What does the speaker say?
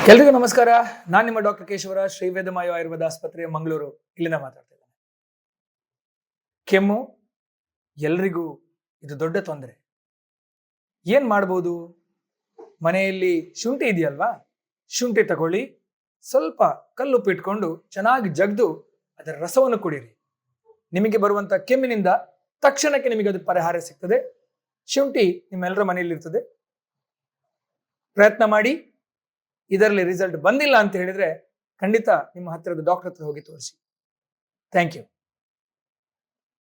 ಎಲ್ರಿಗೂ ನಮಸ್ಕಾರ. ನಾನು ನಿಮ್ಮ ಡಾಕ್ಟರ್ ಕೇಶವರ, ಶ್ರೀ ವೇದಮಾಯು ಆಯುರ್ವೇದ ಆಸ್ಪತ್ರೆ, ಮಂಗಳೂರು, ಇಲ್ಲಿಂದ ಮಾತಾಡ್ತಿದ್ದೇನೆ. ಕೆಮ್ಮು ಎಲ್ರಿಗೂ ಇದು ದೊಡ್ಡ ತೊಂದರೆ. ಏನ್ ಮಾಡ್ಬೋದು? ಮನೆಯಲ್ಲಿ ಶುಂಠಿ ಇದೆಯಲ್ವಾ, ಶುಂಠಿ ತಗೊಳ್ಳಿ, ಸ್ವಲ್ಪ ಕಲ್ಲುಪ್ಪು ಇಟ್ಕೊಂಡು ಚೆನ್ನಾಗಿ ಜಗ್ದು ಅದರ ರಸವನ್ನು ಕುಡಿಯಿರಿ. ನಿಮಗೆ ಬರುವಂತ ಕೆಮ್ಮಿನಿಂದ ತಕ್ಷಣಕ್ಕೆ ನಿಮಗೆ ಅದು ಪರಿಹಾರ ಸಿಗ್ತದೆ. ಶುಂಠಿ ನಿಮ್ಮೆಲ್ಲರ ಮನೆಯಲ್ಲಿ ಇರ್ತದೆ, ಪ್ರಯತ್ನ ಮಾಡಿ. ಇದರಲ್ಲಿ ರಿಸಲ್ಟ್ ಬಂದಿಲ್ಲ ಅಂತ ಹೇಳಿದ್ರೆ ಖಂಡಿತ ನಿಮ್ಮ ಹತ್ತಿರದ ಡಾಕ್ಟರ್ ಹತ್ರ ಹೋಗಿ ತೋರಿಸಿ. Thank you.